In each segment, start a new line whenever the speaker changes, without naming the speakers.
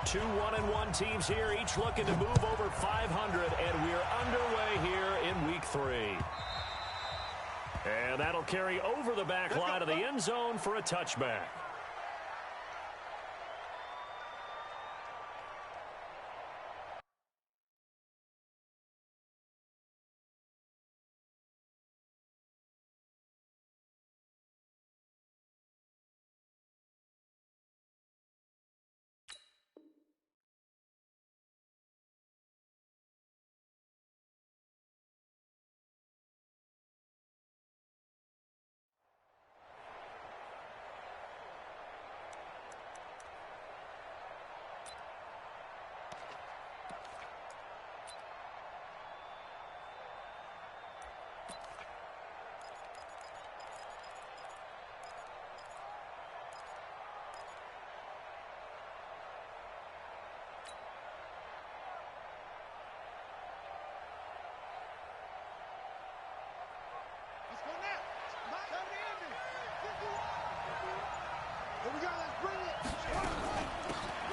Two 1-1 teams here, each looking to move over 500, and we're underway here in week 3. And that'll carry over the back line of the end zone for a touchback.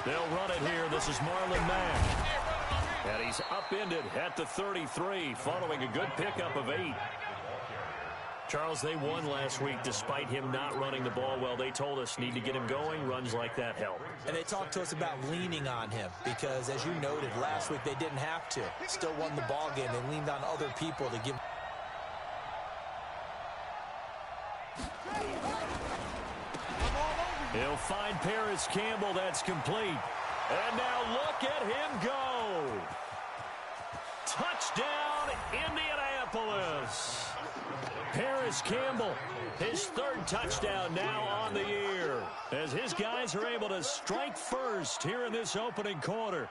They'll run it here. This is Marlon Mack. And he's upended at the 33 following a good pickup of 8. Charles, they won last week despite him not running the ball well. They told us need to get him going. Runs like that help.
And they talked to us about leaning on him because, as you noted, last week they didn't have to. Still won the ball game. They leaned on other people to give.
He'll find Paris Campbell. That's complete. And now look at him go. Touchdown, Indianapolis. Paris Campbell, his 3rd touchdown now on the year, as his guys are able to strike first here in this opening quarter.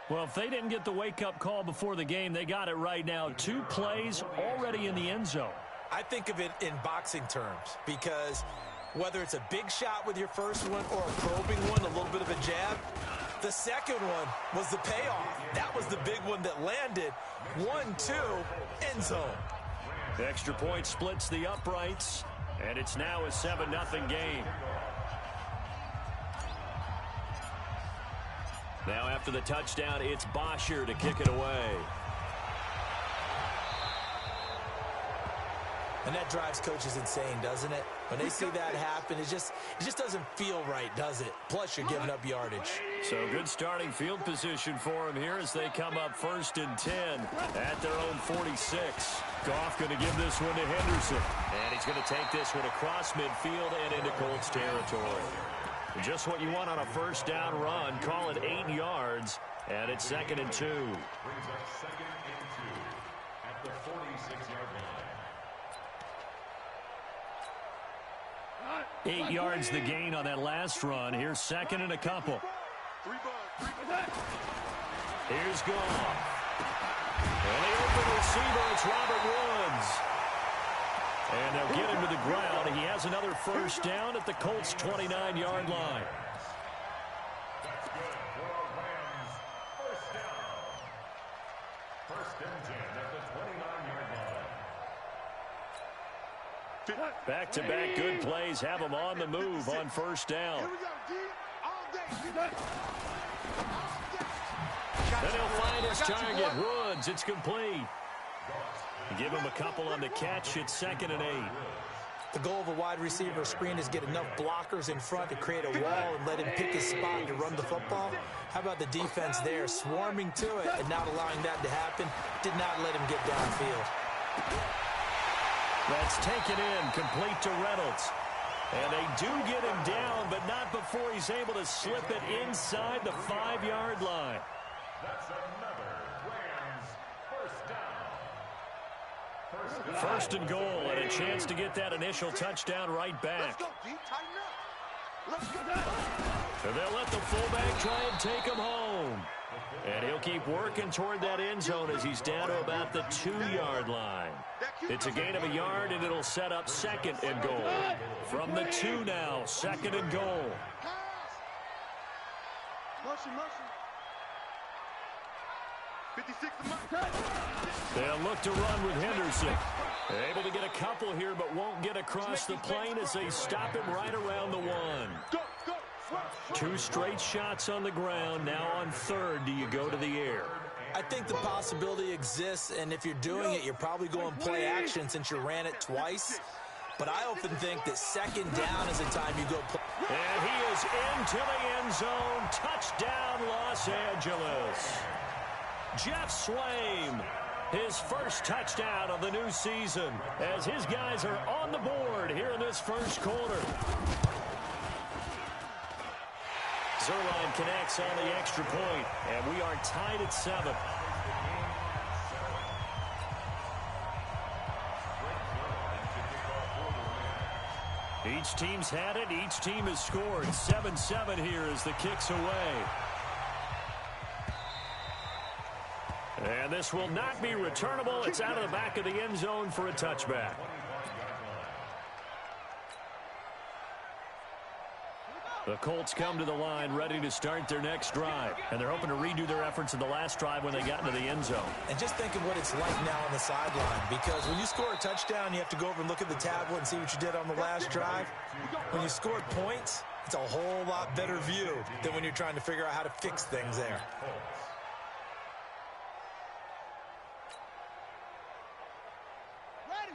Well, if they didn't get the wake-up call before the game, they got it right now. 2 plays already in the end zone.
I think of it in boxing terms because whether it's a big shot with your first one or a probing one, a little bit of a jab, the second one was the payoff. That was the big one that landed. 1-2, end zone.
The extra point splits the uprights, and it's now a 7-0 game. Now after the touchdown, it's Bosher to kick it away.
And that drives coaches insane, doesn't it? When they see that happen, it just doesn't feel right, does it? Plus, you're giving up yardage.
So good starting field position for him here as they come up 1st and 10 at their own 46. Goff going to give this one to Henderson. And he's going to take this one across midfield and into Colts territory. Just what you want on a first down run. Call it 8 yards, and it's 2nd and 2.
Brings up 2nd and 2 at the 46-yard line.
8 yards the gain on that last run. Here's 2nd and a couple. Here's Goff. And the open receiver, it's Robert Woods. And they'll get him to the ground. He has another first down at the Colts' 29-yard line.
That's good for a Rams first down. 1st and 10 at the 29-yard line.
Back-to-back good plays have him on the move on first down. Then he'll find his target, Woods. It's complete. Give him a couple on the catch. It's 2nd and 8.
The goal of a wide receiver screen is get enough blockers in front to create a wall and let him pick his spot to run the football. How about the defense there, swarming to it and not allowing that to happen? Did not let him get downfield.
That's taken in, complete to Reynolds. And they do get him down, but not before he's able to slip it inside the 5-yard line.
That's another Rams first down.
First and goal, and a chance to get that initial touchdown right back. And they'll let the fullback try and take him home. And he'll keep working toward that end zone as he's down to about the 2-yard line. It's a gain of a yard, and it'll set up 2nd and goal. From the 2 now, 2nd and goal. They'll look to run with Henderson. Able to get a couple here, but won't get across the plane as they stop him right around the 1. 2 straight shots on the ground. Now on third, do you go to the air?
I think the possibility exists, and if you're doing it, you're probably going play action since you ran it twice. But I often think that second down is the time you go play.
And he is into the end zone. Touchdown, Los Angeles. Jeff Swaim, his first touchdown of the new season, as his guys are on the board here in this first quarter. Zerline connects on the extra point, and we are tied at 7. Each team's had it. Each team has scored. 7-7 here as the kick's away. And this will not be returnable. It's out of the back of the end zone for a touchback. The Colts come to the line ready to start their next drive. And they're hoping to redo their efforts in the last drive when they got into the end zone.
And just think of what it's like now on the sideline. Because when you score a touchdown, you have to go over and look at the tablet and see what you did on the last drive. When you scored points, it's a whole lot better view than when you're trying to figure out how to fix things there.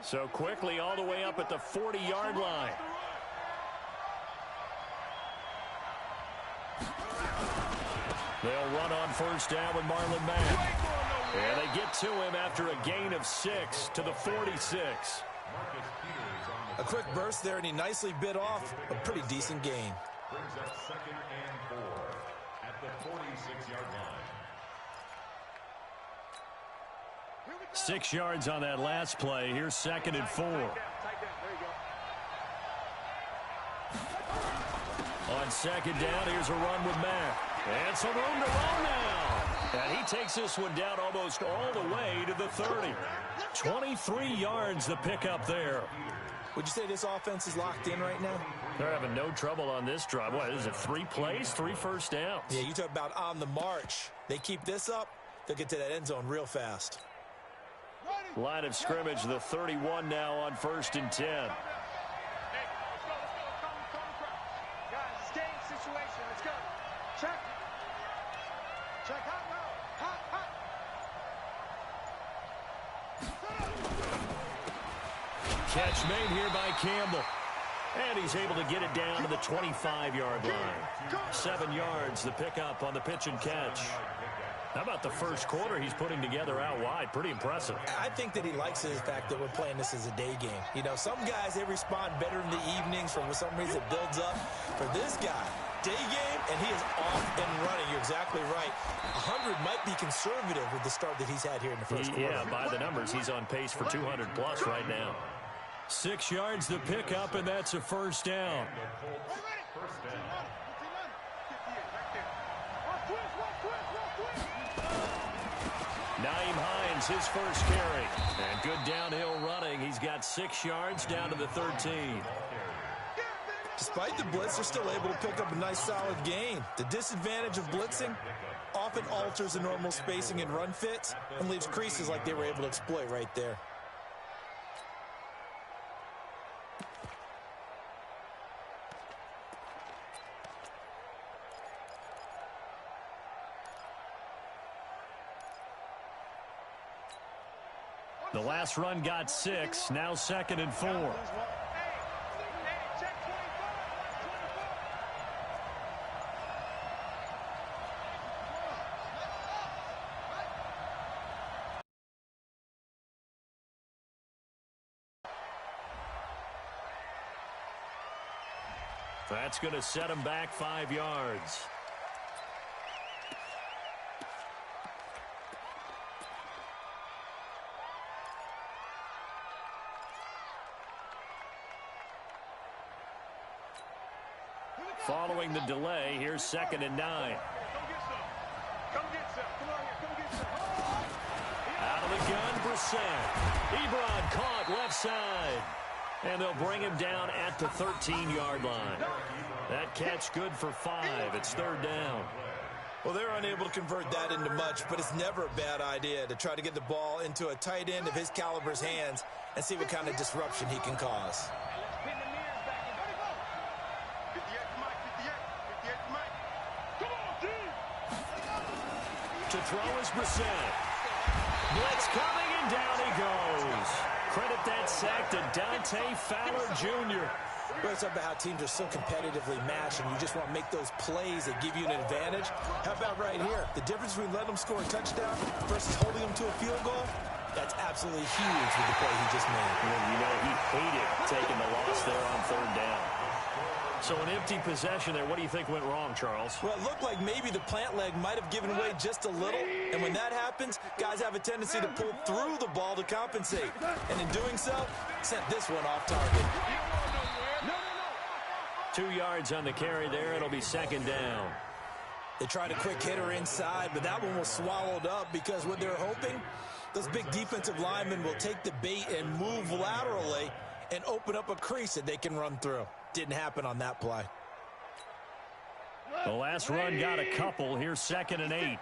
So quickly all the way up at the 40-yard line. They'll run on first down with Marlon Mack. And they get to him after a gain of 6 to the 46.
A quick burst there, and he nicely bit off a pretty decent gain.
Brings up 2nd and 4 at the 46-yard line.
6 yards on that last play. Here's 2nd and 4. On 2nd down, here's a run with Mack. And some room to run now. And he takes this one down almost all the way to the 30. 23 yards the pickup there.
Would you say this offense is locked in right now?
They're having no trouble on this drive. What is it, 3 plays, 3 first downs?
Yeah, you talk about on the march. They keep this up, they'll get to that end zone real fast.
Line of scrimmage, the 31 now on 1st and 10. Catch made here by Campbell. And he's able to get it down to the 25-yard line. 7 yards, the pickup on the pitch and catch. How about the first quarter he's putting together out wide? Pretty impressive.
I think that he likes the fact that we're playing this as a day game. You know, some guys, they respond better in the evenings. For some reason, it builds up. For this guy, day game, and he is off and running. You're exactly right. 100 might be conservative with the start that he's had here in the first quarter.
Yeah, by the numbers, he's on pace for 200-plus right now. 6 yards the pickup, and that's a first down. Naeem Hines, his first carry. And good downhill running. He's got 6 yards down to the 13.
Despite the blitz, they're still able to pick up a nice solid gain. The disadvantage of blitzing often alters the normal spacing and run fits and leaves creases like they were able to exploit right there.
The last run got 6, now 2nd and 4. That's going to set him back 5 yards. Following the delay, here's 2nd and 9. Out of the gun, Brissett. Ebron caught left side. And they'll bring him down at the 13-yard line. That catch good for 5. It's 3rd down.
Well, they're unable to convert that into much, but it's never a bad idea to try to get the ball into a tight end of his caliber's hands and see what kind of disruption he can cause.
To throw is Brissett. Blitz coming, and down he goes. Credit that sack to Dante Fowler Jr.
We're talking about how teams are so competitively matched, and you just want to make those plays that give you an advantage. How about right here? The difference between letting them score a touchdown versus holding them to a field goal, that's absolutely huge with the play he just made.
Well, you know, he hated taking the loss there on third down. So an empty possession there. What do you think went wrong, Charles?
Well, it looked like maybe the plant leg might have given way just a little. And when that happens, guys have a tendency to pull through the ball to compensate. And in doing so, sent this one off target.
2 yards on the carry there. It'll be second down.
They tried a quick hitter inside, but that one was swallowed up because what they're hoping, those big defensive linemen will take the bait and move laterally and open up a crease that they can run through. Didn't happen on that play.
The last run got a couple. Here's 2nd and 8.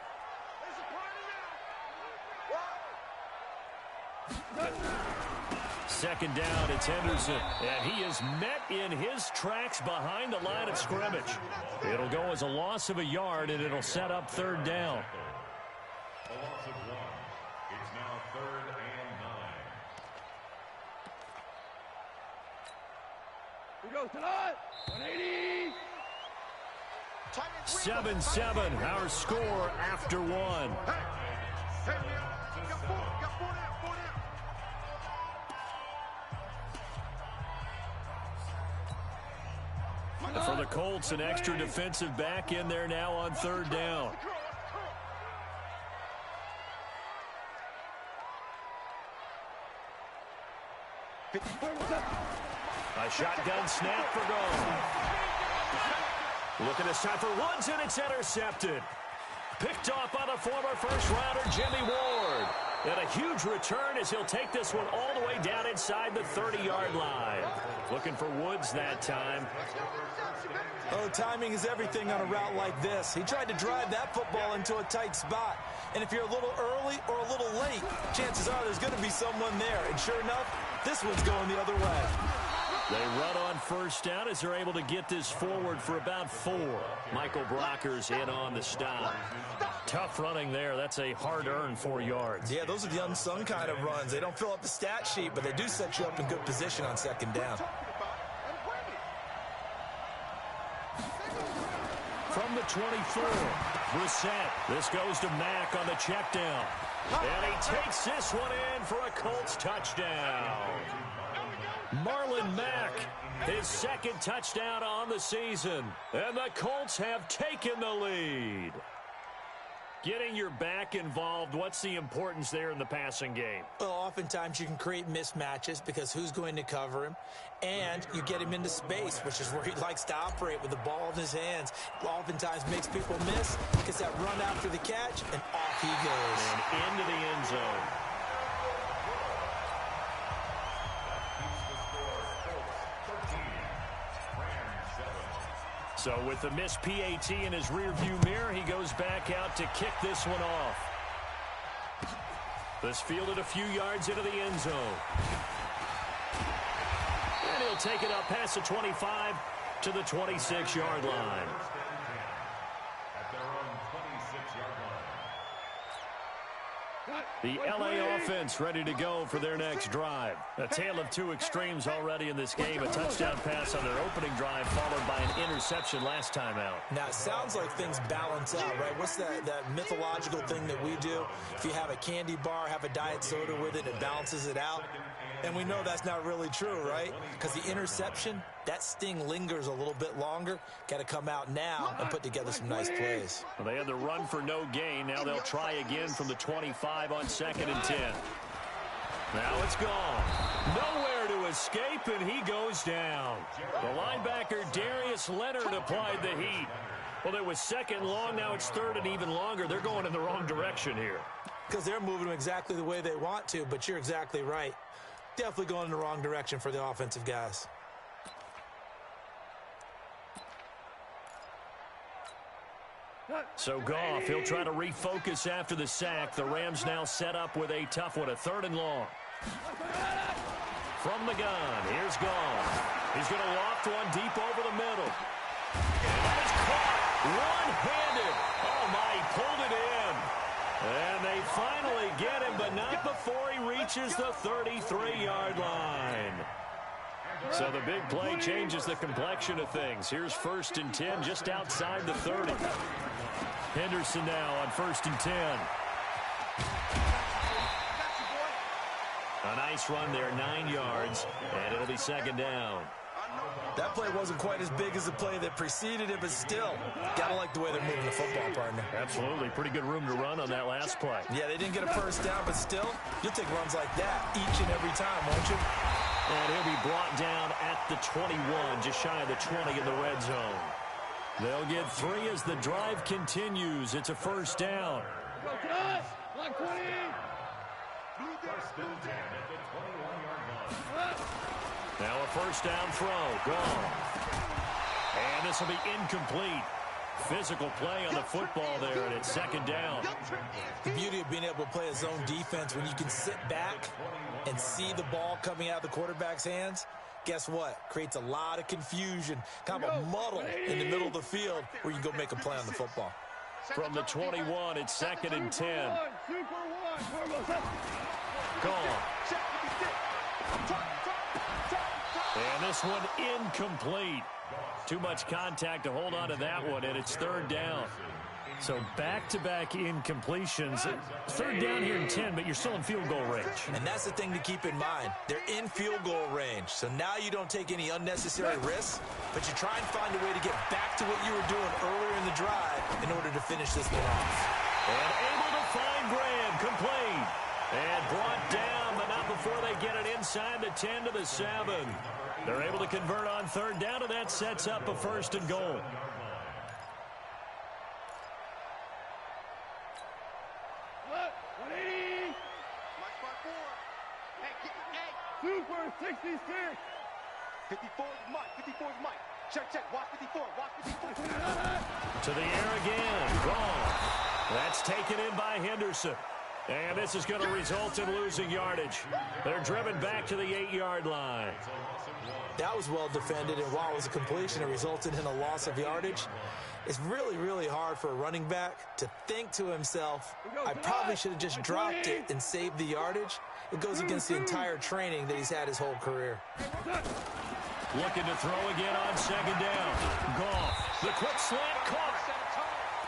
Second down, it's Henderson. And he is met in his tracks behind the line of scrimmage. It'll go as a loss of a yard, and it'll set up third down.
A loss of 1. It's now 3rd and 9.
We go tonight. 180.
7-7, our score after one. For the Colts, an extra defensive back in there now on third down. A shotgun snap for goal. Looking this time for Woods, and it's intercepted. Picked off by the former first-rounder Jimmy Ward. And a huge return as he'll take this one all the way down inside the 30-yard line. Looking for Woods that time.
Oh, timing is everything on a route like this. He tried to drive that football into a tight spot. And if you're a little early or a little late, chances are there's going to be someone there. And sure enough, this one's going the other way.
They run on first down as they're able to get this forward for about 4. Michael Brocker's in on the stop. Tough running there. That's a hard-earned 4 yards.
Yeah, those are the unsung kind of runs. They don't fill up the stat sheet, but they do set you up in good position on second down.
From the 24, Brissett. This goes to Mack on the check down. And he takes this one in for a Colts touchdown. Marlon Mack, his 2nd touchdown on the season. And the Colts have taken the lead. Getting your back involved, what's the importance there in the passing game?
Well, oftentimes you can create mismatches because who's going to cover him? And you get him into space, which is where he likes to operate with the ball in his hands. Oftentimes makes people miss, gets that run after the catch, and off he goes.
And into the end zone. So with the missed PAT in his rearview mirror, he goes back out to kick this one off. This fielded a few yards into the end zone. And he'll take it up past the 25 to the 26-yard line.
At their own 26-yard line.
The LA offense ready to go for their next drive. A tale of two extremes already in this game. A touchdown pass on their opening drive followed by an interception last time out.
Now, it sounds like things balance out, right? What's that mythological thing that we do? If you have a candy bar, have a diet soda with it, it balances it out. And we know that's not really true, right? Because the interception, that sting lingers a little bit longer. Got to come out now and put together some nice plays.
Well, they had the run for no gain. Now they'll try again from the 25 on 2nd and 10. Now it's gone. Nowhere to escape, and he goes down. The linebacker, Darius Leonard, applied the heat. Well, it was 2nd long. Now it's 3rd and even longer. They're going in the wrong direction here.
Because they're moving them exactly the way they want to, but you're exactly right. Definitely going in the wrong direction for the offensive guys.
So Goff, he'll try to refocus after the sack. The Rams now set up with a tough one, a 3rd and long. From the gun, here's Goff. He's going to loft one deep over the middle. And it's caught one-handed. Oh, my, he pulled it in. right before he reaches the 33-yard line. So the big play changes the complexion of things. Here's 1st and 10 just outside the 30. Henderson now on 1st and 10. A nice run there, 9 yards, and it'll be 2nd down.
That play wasn't quite as big as the play that preceded it, but still, gotta like the way they're moving the football, partner.
Absolutely. Pretty good room to run on that last play.
Yeah, they didn't get a 1st down, but still, you'll take runs like that each and every time, won't you?
And he'll be brought down at the 21, just shy of the 20 in the red zone. They'll get 3 as the drive continues. It's a 1st down.
Go, cut! Block 20!
1st and 10 at the 21-yard line.
Now a 1st down throw. Gone. And this will be incomplete. Physical play on the football there, and it's 2nd down.
The beauty of being able to play a zone defense when you can sit back and see the ball coming out of the quarterback's hands, guess what? Creates a lot of confusion, kind of a muddle in the middle of the field where you can go make a play on the football.
From the 21, it's 2nd and 10.
Super one.
Gone. And this one incomplete. Too much contact to hold on to that one, and it's 3rd down. So back-to-back incompletions. 3rd down here in 10, but you're still in field goal range.
And that's the thing to keep in mind. They're in field goal range. So now you don't take any unnecessary risks, but you try and find a way to get back to what you were doing earlier in the drive in order to finish this one off.
And able to find Graham, complete. And brought down, but not before they get it inside the 10 to the 7. They're able to convert on 3rd down, and that sets up a 1st and goal.
What? 180! Super 66!
54 is Mike. 54 is Mike. Check. Watch 54. Watch 54.
To the air again. Gone. That's taken in by Henderson. And this is going to result in losing yardage. They're driven back to the 8-yard line.
That was well defended, and while it was a completion, it resulted in a loss of yardage. It's really, really hard for a running back to think to himself, I probably should have just dropped it and saved the yardage. It goes against the entire training that he's had his whole career.
Looking to throw again on 2nd down. Goff, the quick slant caught.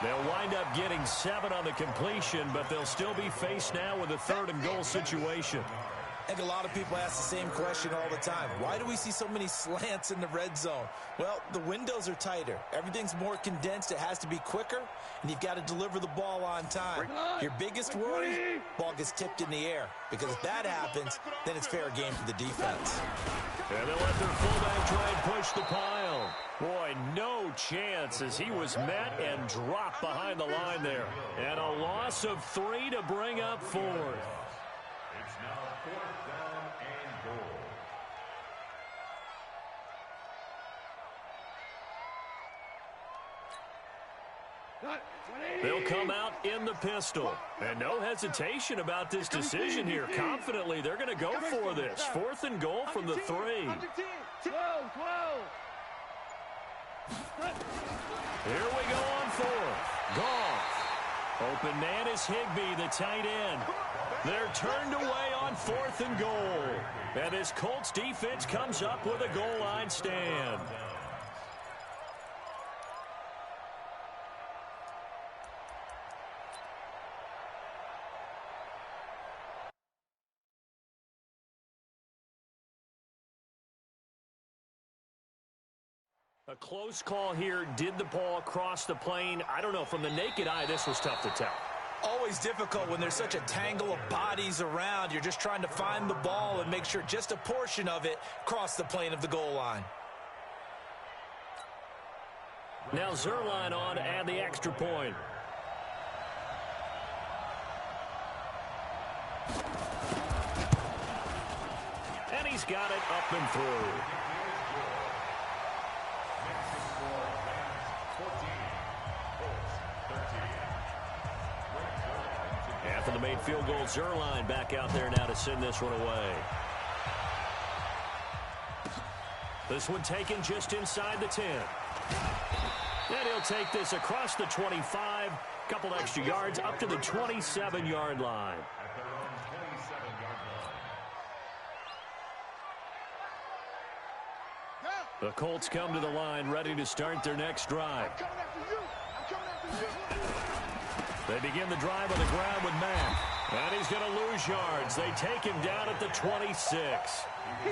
They'll wind up getting 7 on the completion, but they'll still be faced now with a 3rd and goal situation.
I think a lot of people ask the same question all the time. Why do we see so many slants in the red zone? Well, the windows are tighter. Everything's more condensed. It has to be quicker, and you've got to deliver the ball on time. Your biggest worry, ball gets tipped in the air, because if that happens, then it's fair game for the defense.
And they'll let their fullback try and push the pile. Boy, no chance as he was met and dropped behind the line there. And a loss of 3 to bring up 4th.
It's now 4th down and goal.
They'll come out in the pistol. And no hesitation about this decision here. Confidently, they're going to go for this. 4th and goal from the 3.
12!
Here we go on 4th. Goff. Open man is Higbee, the tight end. They're turned away on 4th and goal. And this Colts defense comes up with a goal line stand. A close call here. Did the ball cross the plane? I don't know. From the naked eye, this was tough to tell.
Always difficult when there's such a tangle of bodies around. You're just trying to find the ball and make sure just a portion of it crossed the plane of the goal line.
Now Zerline on to add the extra point. And he's got it up and through. After the made field goal, Zerline back out there now to send this one away. This one taken just inside the 10. And he'll take this across the 25, couple extra yards up to the 27-yard line. The Colts come to the line ready to start their next drive. They begin the drive on the ground with Mack. And he's going to lose yards. They take him down at the 26.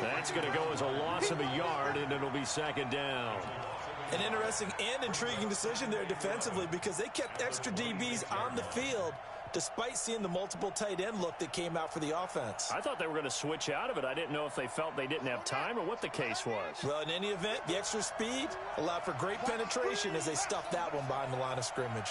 That's going to go as a loss of a yard, and it'll be second down.
An interesting and intriguing decision there defensively because they kept extra DBs on the field despite seeing the multiple tight end look that came out for the offense.
I thought they were going to switch out of it. I didn't know if they felt they didn't have time or what the case was.
Well, in any event, the extra speed allowed for great penetration as they stuffed that one behind the line of scrimmage.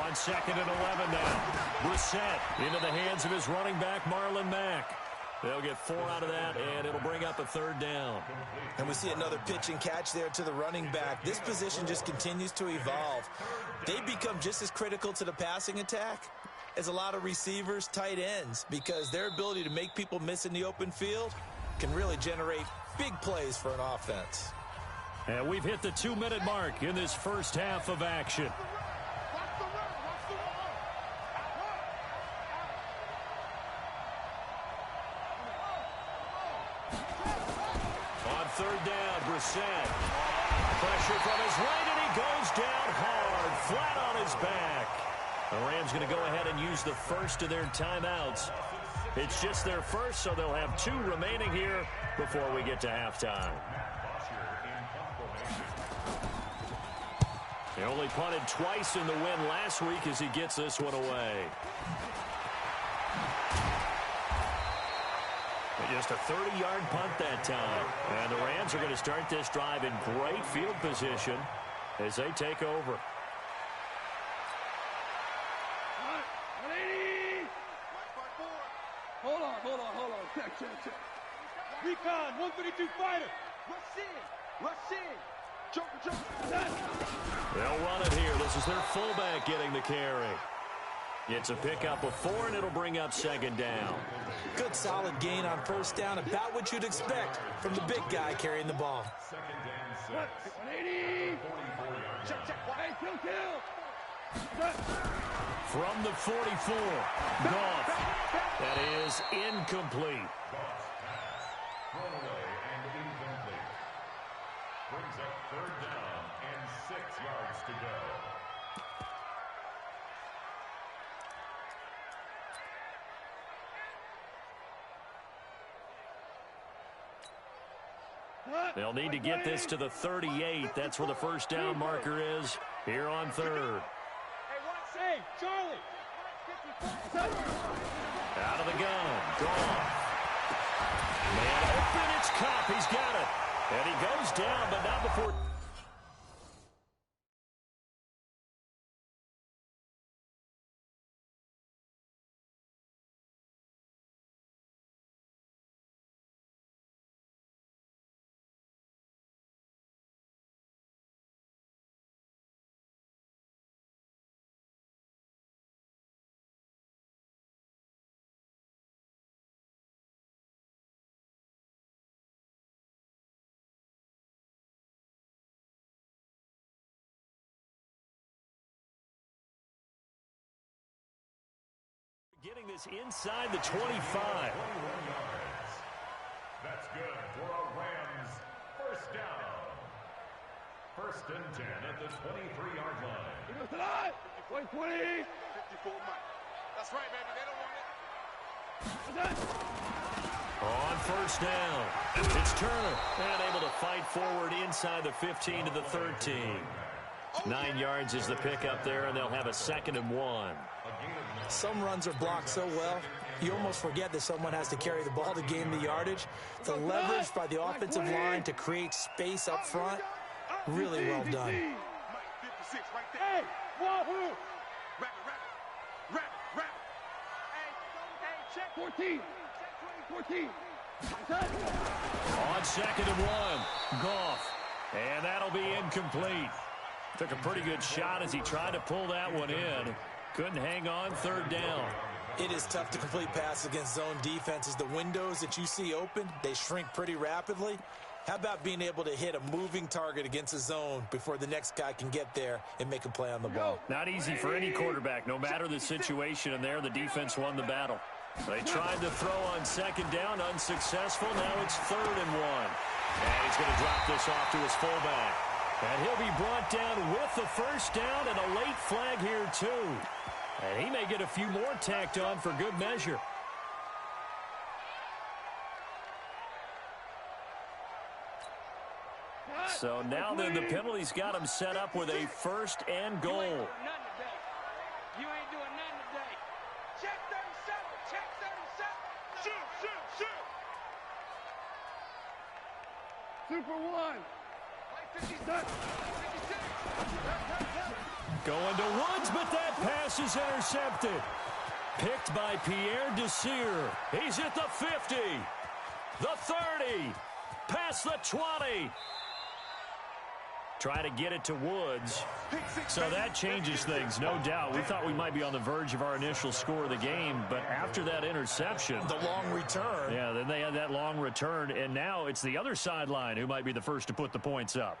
On 2nd and 11 now. Brissett into the hands of his running back, Marlon Mack. They'll get 4 out of that, and it'll bring up a 3rd down.
And we see another pitch and catch there to the running back. This position just continues to evolve. They become just as critical to the passing attack as a lot of receivers, tight ends, because their ability to make people miss in the open field can really generate big plays for an offense.
And we've hit the 2-minute mark in this first half of action. On 3rd down, Brissett. Pressure from his right, and he goes down hard, flat on his back. The Rams going to go ahead and use the first of their timeouts. It's just their first, so they'll have 2 remaining here before we get to halftime. He only punted twice in the win last week as he gets this one away. Just a 30-yard punt that time. And the Rams are going to start this drive in great field position as they take over.
180. Hold on. Check. Recon, 132 fighter.
Rush in. Joker.
They'll run it here. This is their fullback getting the carry. It's a pickup of 4, and it'll bring up 2nd down.
Good solid gain on 1st down, about what you'd expect from the big guy carrying the ball.
180. Check. Hey, kill.
From the 44, Goff. That is incomplete.
Thrown away and incomplete. Brings up 3rd down and 6 yards to go.
They'll need to get this to the 38. That's where the 1st down marker is here on 3rd.
Hey, Charlie.
Out of the gun. Goff. Man open. It's Cup. He's got it. And he goes down, but not before. Getting this inside the 25.
21 yards. That's good for a Rams 1st down. 1st and 10 at the 23-yard line.
20.
54 Mike. That's right, baby. They don't want it.
On 1st down, it's Turner. And able to fight forward inside the 15 to the 13. 9 yards is the pickup there, and they'll have a 2nd and 1.
Some runs are blocked so well, you almost forget that someone has to carry the ball to gain the yardage. The leverage by the offensive line to create space up front, really well done.
Mike, 56 right there.
Hey, Wahoo.
Wrap it. Hey, check.
14. 14.
On 2nd and 1, Goff. And that'll be incomplete. Took a pretty good shot as he tried to pull that one in. Couldn't hang on 3rd down.
It is tough to complete passes against zone defenses. The windows that you see open, they shrink pretty rapidly. How about being able to hit a moving target against a zone before the next guy can get there and make a play on the ball?
Not easy for any quarterback, no matter the situation, and there the defense won the battle. They tried to throw on second down, unsuccessful. Now it's 3rd and 1. And he's going to drop this off to his fullback. And he'll be brought down with the first down and a late flag here, too. And he may get a few more tacked on for good measure. So now then the penalty's got him set up with a 1st and goal.
You ain't doing nothing today. Check 37. Check 37. Shoot, shoot, shoot. Super 1. 56.
Going to Woods, but that pass is intercepted. Picked by Pierre Desir. He's at the 50. The 30. Past the 20. Try to get it to Woods. So that changes things, no doubt. We thought we might be on the verge of our initial score of the game, but after that interception.
The long return.
Yeah, then they had that long return, and now it's the other sideline who might be the first to put the points up.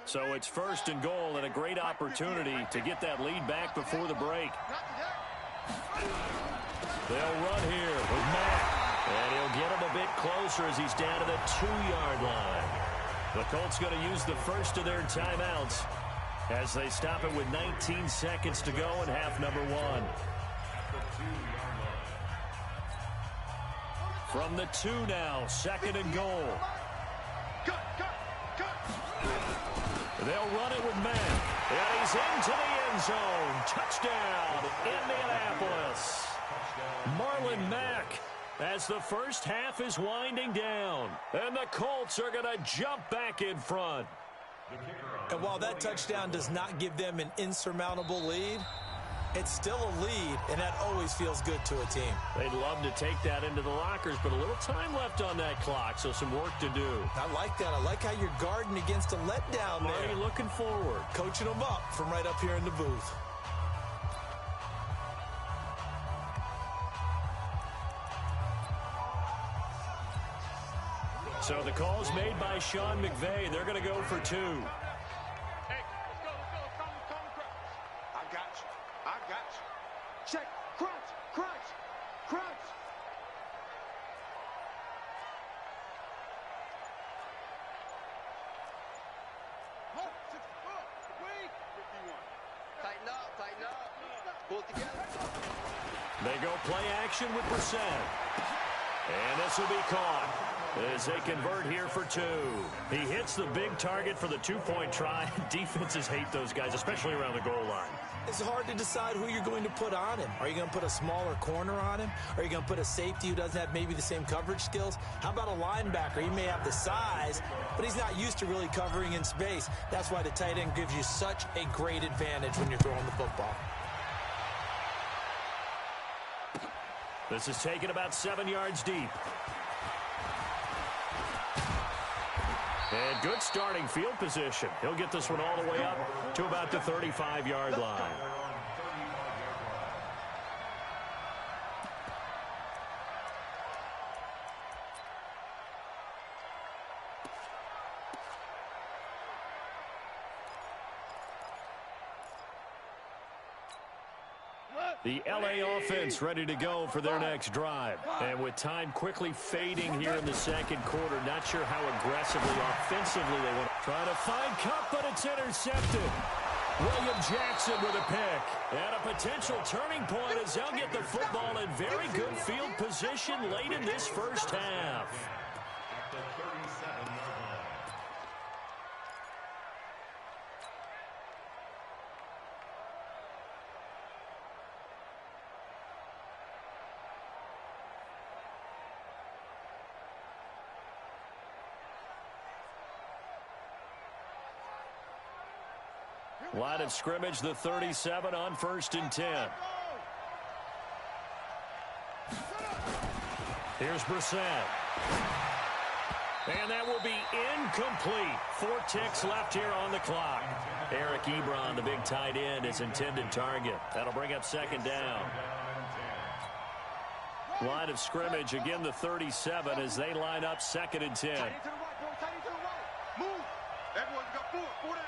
So it's 1st and goal and a great opportunity to get that lead back before the break. They'll run here with Mack. And he'll get him a bit closer as he's down to the 2-yard line. The Colts going to use the first of their timeouts as they stop it with 19 seconds to go in half number 1. From the 2 now, 2nd and goal. They'll run it with Mack. And he's into the end zone. Touchdown, Indianapolis. Marlon Mack as the first half is winding down. And the Colts are going to jump back in front.
And while that touchdown does not give them an insurmountable lead, it's still a lead, and that always feels good to a team.
They'd love to take that into the lockers, but a little time left on that clock, so some work to do.
I like that. I like how you're guarding against a letdown there.
Already looking forward.
Coaching them up from right up here in the booth.
So the call's made by Sean McVay. They're going to go for 2.
Hey, let's go. Come, I got you. Check. Crunch.
Tighten up. Pull it together.
They go play action with Brissett. And this will be caught as they convert here for 2. He hits the big target for the 2-point try. Defenses hate those guys, especially around the goal line.
It's hard to decide who you're going to put on him. Are you going to put a smaller corner on him? Are you going to put a safety who doesn't have maybe the same coverage skills? How about a linebacker? He may have the size, but he's not used to really covering in space. That's why the tight end gives you such a great advantage when you're throwing the football.
This is taken about 7 yards deep. And good starting field position. He'll get this one all the way up to about the 35-yard line. The LA offense ready to go for their next drive. And with time quickly fading here in the second quarter, not sure how aggressively, offensively they want to try to find Cup, but it's intercepted. William Jackson with a pick. And a potential turning point as they'll get the football in very good field position late in this first half.
At the 37-yard line.
Line of scrimmage, the 37 on 1st and 10. Here's Brissett. And that will be incomplete. 4 ticks left here on the clock. Eric Ebron, the big tight end, his intended target. That'll bring up 2nd down. Line of scrimmage, again the 37 as they line up 2nd and 10.
Tight end to the right, bro. Tight end to the right. Move. Everyone's got 4. 4 down.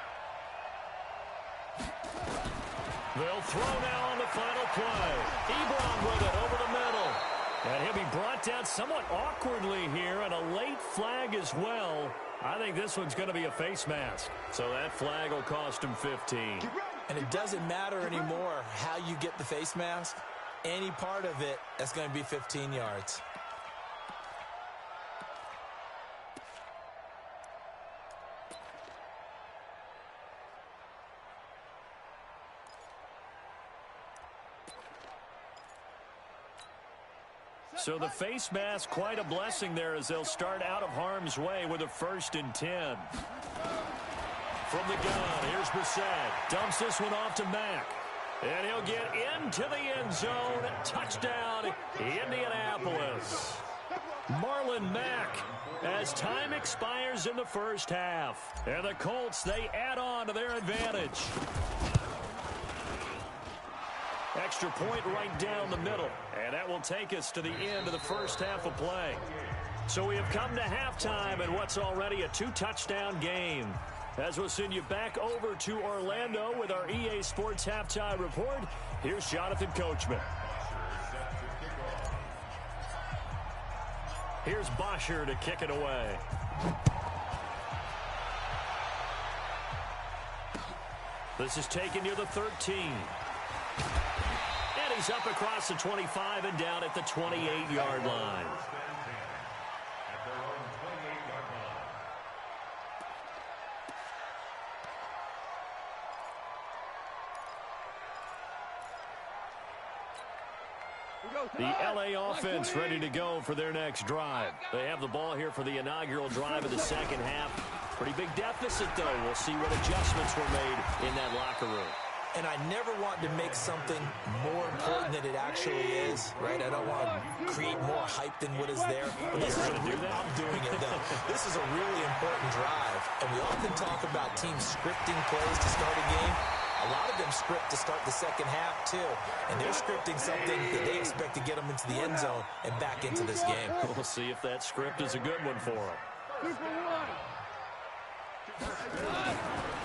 They'll throw now on the final play. Ebron with it over the middle. And he'll be brought down somewhat awkwardly here, and a late flag as well. I think this one's going to be a face mask. So that flag will cost him 15.
And it doesn't matter anymore how you get the face mask. Any part of it, that's going to be 15 yards.
So the face mask, quite a blessing there as they'll start out of harm's way with a 1st and 10. From the gun, here's Brissett. Dumps this one off to Mack. And he'll get into the end zone. Touchdown, Indianapolis. Marlon Mack as time expires in the first half. And the Colts, they add on to their advantage. Extra point right down the middle. And that will take us to the end of the first half of play. So we have come to halftime in what's already a 2-touchdown game. As we'll send you back over to Orlando with our EA Sports Halftime Report, here's Jonathan Coachman. Here's Bosher to kick it away. This is taken near the 13. And he's up across the 25 and down at the 28-yard line. The L.A. offense ready to go for their next drive. They have the ball here for the inaugural drive of the second half. Pretty big deficit, though. We'll see what adjustments were made in that locker room.
And I never want to make something more important than it actually is, right? I don't want to create more hype than what is there. But this is
going to do that?
I'm doing it, though. This is a really important drive. And we often talk about teams scripting plays to start a game. A lot of them script to start the second half, too. And they're scripting something that they expect to get them into the end zone and back into this game.
We'll see if that script is a good one for them.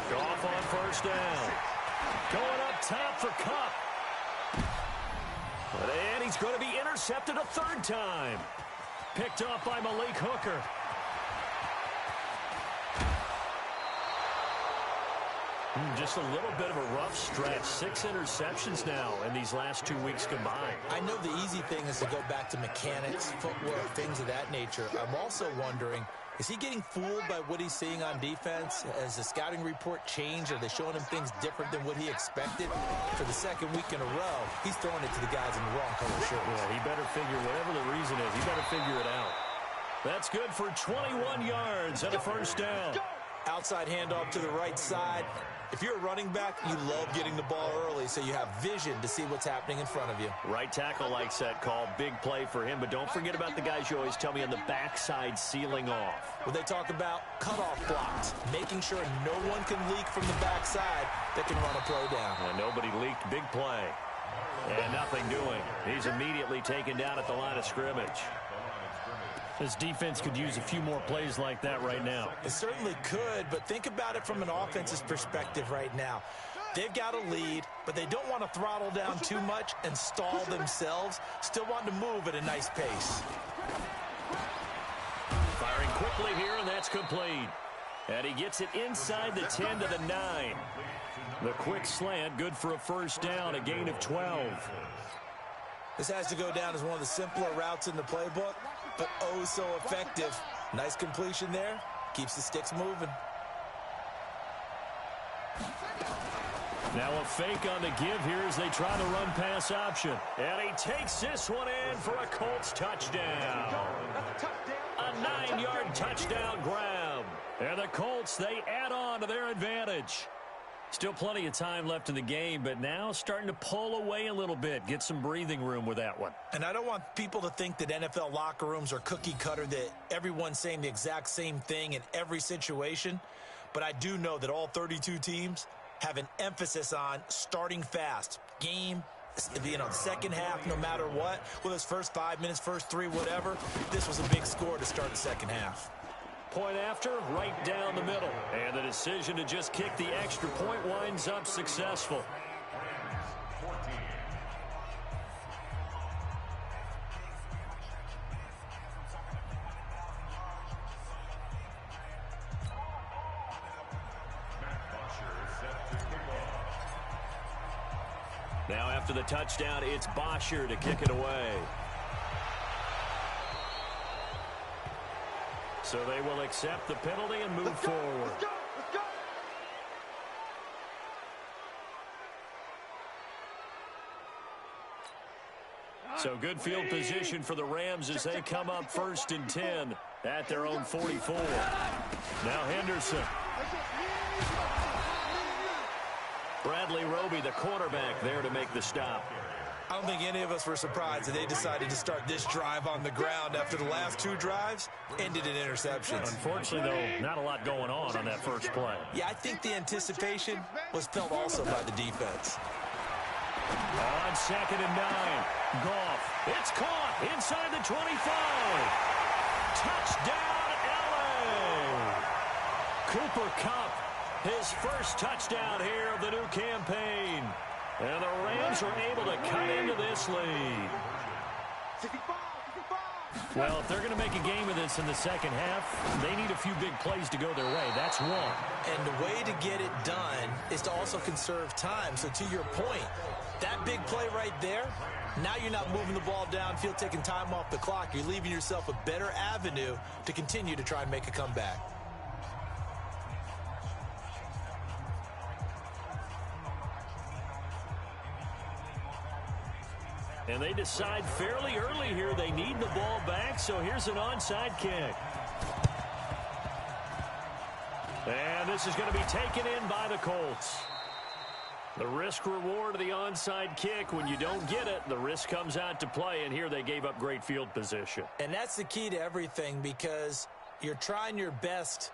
Goff on first down. Going up top for Kupp. And he's going to be intercepted a 3rd time. Picked off by Malik Hooker. Just a little bit of a rough stretch. 6 interceptions now in these last 2 weeks combined.
I know the easy thing is to go back to mechanics, footwork, things of that nature. I'm also wondering, is he getting fooled by what he's seeing on defense? Has the scouting report changed? Are they showing him things different than what he expected? For the 2nd week in a row, he's throwing it to the guys in the wrong color shirts.
Yeah, he better figure, whatever the reason is, he better figure it out. That's good for 21 yards and a 1st down.
Outside handoff to the right side. If you're a running back, you love getting the ball early so you have vision to see what's happening in front of you.
Right tackle likes that call. Big play for him. But don't forget about the guys you always tell me on the backside sealing off.
When they talk about cutoff blocks, making sure no one can leak from the backside that can run a play down.
And nobody leaked. Big play. And nothing doing. He's immediately taken down at the line of scrimmage. This defense could use a few more plays like that right now.
It certainly could, but think about it from an offense's perspective right now. They've got a lead, but they don't want to throttle down too much and stall themselves. Still want to move at a nice pace.
Firing quickly here, and that's complete. And he gets it inside the 10 to the 9. The quick slant, good for a 1st down, a gain of 12.
This has to go down as one of the simpler routes in the playbook, but oh so effective. Nice completion there. Keeps the sticks moving.
Now a fake on the give here as they try to run pass option. And he takes this one in for a Colts touchdown. A 9-yard touchdown grab. And the Colts, they add on to their advantage. Still plenty of time left in the game, but now starting to pull away a little bit. Get some breathing room with that one.
And I don't want people to think that NFL locker rooms are cookie cutter, that everyone's saying the exact same thing in every situation. But I do know that all 32 teams have an emphasis on starting fast, game, the second half, no matter what, with his first 5 minutes, first 3, whatever, this was a big score to start the second half.
Point after, right down the middle. And the decision to just kick the extra point winds up successful. Now after the touchdown, it's Bosher to kick it away. So they will accept the penalty and move forward.
Let's go.
So good field position for the Rams as they come up 1st and 10 at their own 44. Now Henderson. Bradley Roby, the quarterback, there to make the stop.
I don't think any of us were surprised that they decided to start this drive on the ground after the last 2 drives ended in interceptions.
Unfortunately, though, not a lot going on that first play.
Yeah, I think the anticipation was felt also by the defense.
On 2nd and 9, Goff. It's caught inside the 25. Touchdown, LA. Cooper Kupp, his first touchdown here of the new campaign. And the Rams are able to cut into this lead. Well, if they're going to make a game of this in the second half, they need a few big plays to go their way. That's one.
And the way to get it done is to also conserve time. So to your point, that big play right there, now you're not moving the ball downfield, taking time off the clock. You're leaving yourself a better avenue to continue to try and make a comeback.
And they decide fairly early here they need the ball back, so here's an onside kick. And this is going to be taken in by the Colts. The risk-reward of the onside kick, when you don't get it, the risk comes out to play, and here they gave up great field position.
And that's the key to everything, because you're trying your best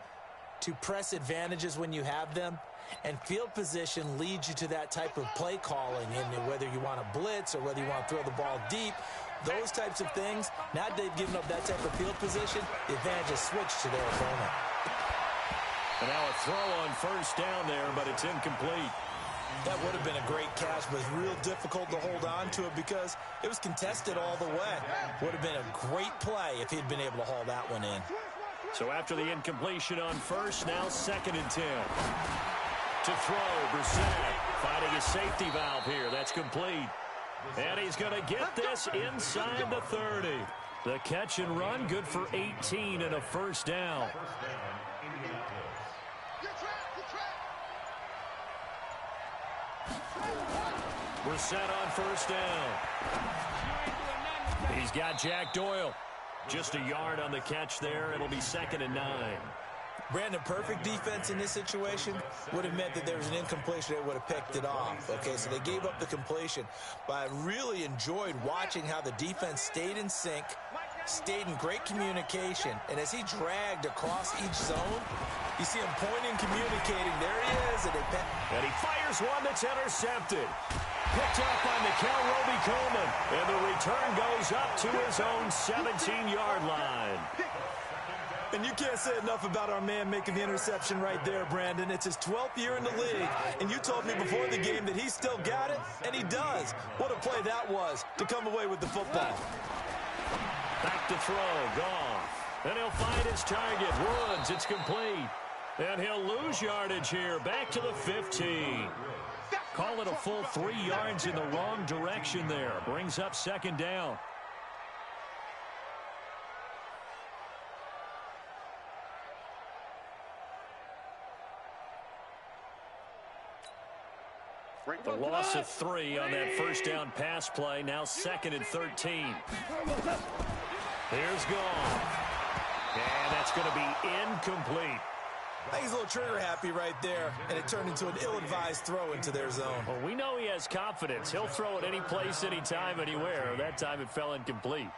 to press advantages when you have them. And field position leads you to that type of play calling, and whether you want to blitz or whether you want to throw the ball deep, those types of things. Now they've given up that type of field position, the advantage is switched to their opponent.
And now a throw on 1st down there, but it's incomplete.
That would have been a great catch, but it's real difficult to hold on to it because it was contested all the way. Would have been a great play if he'd been able to haul that one in.
So after the incompletion on 1st, now 2nd and 10. To throw, Brissett finding a safety valve here. That's complete. And he's going to get this inside the 30. The catch and run, good for 18 and a 1st down. Brissett on 1st down. He's got Jack Doyle. Just a yard on the catch there. It'll be 2nd and 9.
Brandon, perfect defense in this situation would have meant that there was an incompletion that would have picked it off. Okay, so they gave up the completion. But I really enjoyed watching how the defense stayed in sync, stayed in great communication. And as he dragged across each zone, you see him pointing, communicating. There he is.
And he fires one that's intercepted. Picked up by Mikel Roby-Coleman. And the return goes up to his own 17-yard line.
And you can't say enough about our man making the interception right there, Brandon. It's his 12th year in the league, and you told me before the game that he still got it, and he does. What a play that was to come away with the football.
Back to throw, Goff. And he'll find his target, Woods. It's complete. And he'll lose yardage here, back to the 15. Call it a full 3 yards in the wrong direction there. Brings up 2nd down. The loss of 3 on that 1st down pass play. Now 2nd and 13. Here's Goff. And that's going to be incomplete.
I think he's a little trigger happy right there, and it turned into an ill-advised throw into their zone.
Well, we know he has confidence. He'll throw it any place, anytime, anywhere. That time it fell incomplete.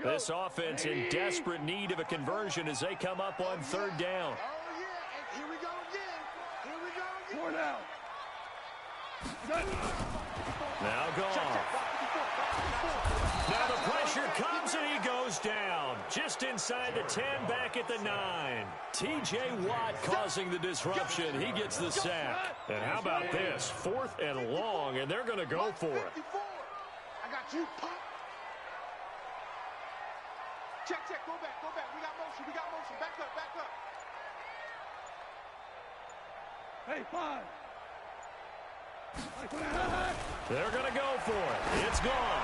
This offense in desperate need of a conversion as they come up on third down.
Oh, yeah, and here we go again. Here we go again.
4 down.
Now Goff. Now the pressure comes and he goes down. Just inside the 10, back at the 9. T.J. Watt causing the disruption. He gets the sack. And how about this? 4th and long, and they're going to go for it.
54. I got you, pop. Check, go back. We got motion. Back up.
Hey, 5.
They're going to go for it. It's gone.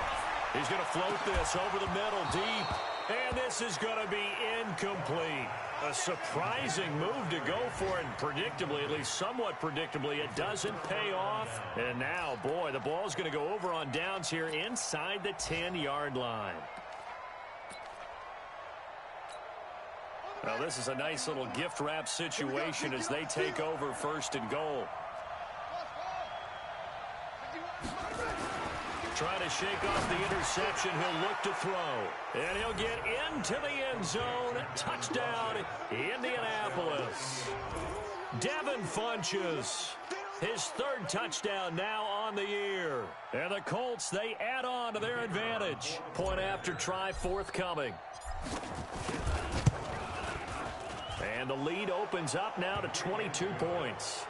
He's going to float this over the middle deep. And this is going to be incomplete. A surprising move to go for it. And predictably, at least somewhat predictably, it doesn't pay off. And now, boy, the ball's going to go over on downs here inside the 10-yard line. Well, this is a nice little gift wrap situation as they take over 1st and goal. Trying to shake off the interception. He'll look to throw. And he'll get into the end zone. Touchdown, Indianapolis. Devin Funchess. His 3rd touchdown now on the year. And the Colts, they add on to their advantage. Point after try forthcoming. And the lead opens up now to 22 points.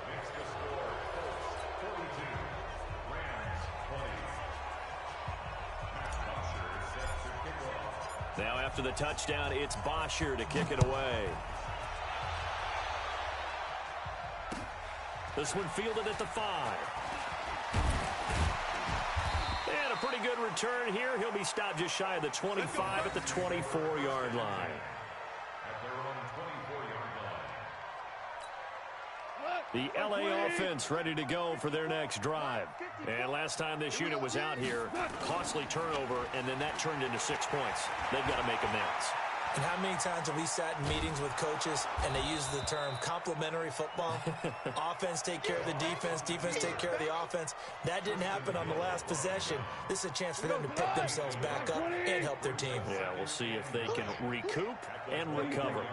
Makes the score, Colts 42, Rams 20. Matt Bosher set to kick off.
Now after the touchdown, it's Bosher to kick it away. This one fielded at the 5. And a pretty good return here. He'll be stopped just shy of the 25 at the 24-yard line.
At their own 24-yard line.
The LA offense ready to go for their next drive. And last time this unit was out here, costly turnover, and then that turned into 6 points. They've got to make amends.
And how many times have we sat in meetings with coaches and they use the term complementary football? Offense take care of the defense, defense take care of the offense. That didn't happen on the last possession. This is a chance for them to pick themselves back up and help their team.
Yeah, we'll see if they can recoup and recover.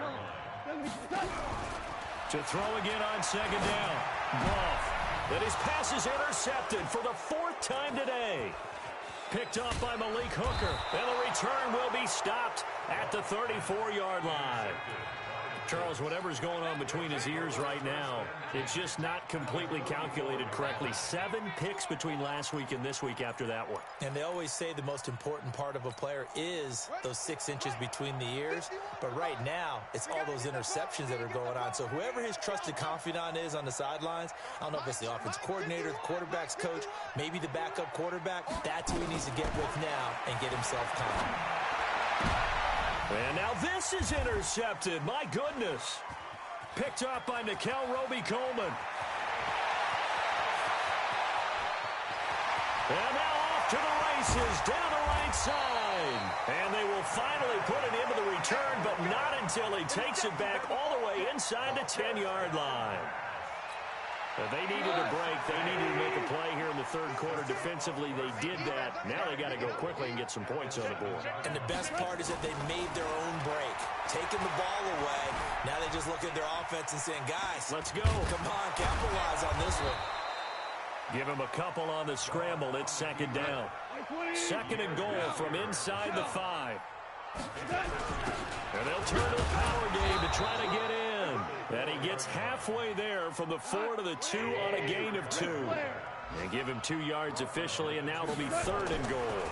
To throw again on 2nd down. Goff. And his pass is intercepted for the 4th time today. Picked off by Malik Hooker. And the return will be stopped at the 34-yard line. Charles, whatever's going on between his ears right now, it's just not completely calculated correctly. 7 picks between last week and this week after that one.
And they always say the most important part of a player is those 6 inches between the ears. But right now, it's all those interceptions that are going on. So whoever his trusted confidant is on the sidelines, I don't know if it's the offense coordinator, the quarterback's coach, maybe the backup quarterback, that's who he needs to get with now and get himself calm.
And now this is intercepted. My goodness. Picked up by Nikel Roby-Coleman. And now off to the races down the right side. And they will finally put it into the return, but not until he takes it back all the way inside the 10-yard line. They needed a break. They needed to make a play here in the 3rd quarter. Defensively, they did that. Now they got to go quickly and get some points on the board.
And the best part is that they made their own break. Taking the ball away. Now they just look at their offense and saying, guys,
let's go.
Come on, capitalize on this one.
Give him a couple on the scramble. It's 2nd down. 2nd and goal from inside the 5. And they'll turn to the power game to try to get in. And he gets halfway there from the 4 to the 2 on a gain of 2. They give him 2 yards officially, and now it'll be 3rd and goal.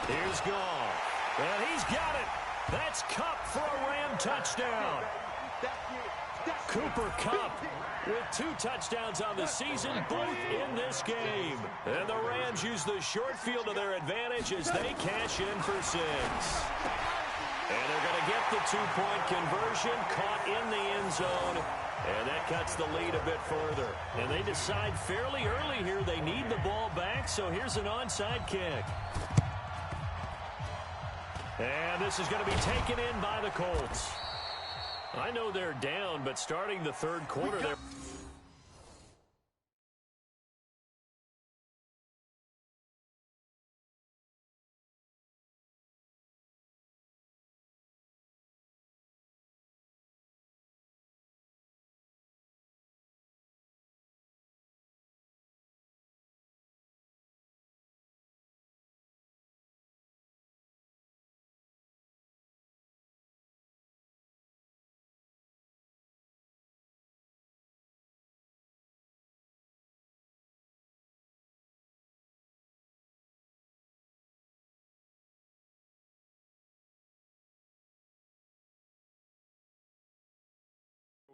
Here's Goff. And he's got it. That's Kupp for a Ram touchdown. Cooper Kupp with 2 touchdowns on the season, both in this game. And the Rams use the short field to their advantage as they cash in for 6. And they're going to get the 2-point conversion, caught in the end zone, and that cuts the lead a bit further. And they decide fairly early here they need the ball back, so here's an onside kick. And this is going to be taken in by the Colts. I know they're down, but starting the 3rd quarter, they're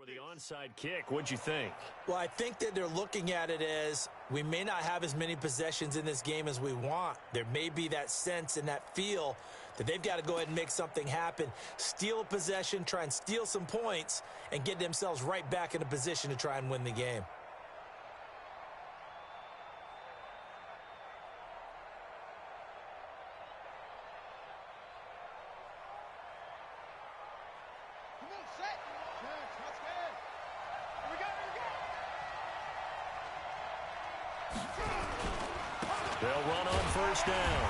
the onside kick, what'd you think?
Well, I think that they're looking at it as we may not have as many possessions in this game as we want. There may be that sense and that feel that they've got to go ahead and make something happen, steal a possession, try and steal some points, and get themselves right back in a position to try and win the game.
They'll run on first down.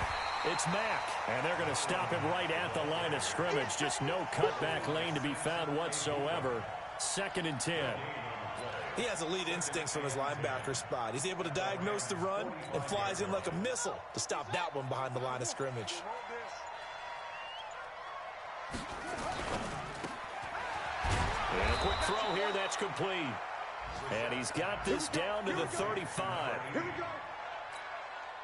It's Mack, and they're going to stop him right at the line of scrimmage. Just no cutback lane to be found whatsoever. 2nd and 10.
He has elite instincts from his linebacker spot. He's able to diagnose the run and flies in like a missile to stop that one behind the line of scrimmage.
And a quick throw here, that's complete. And he's got this down to the 35.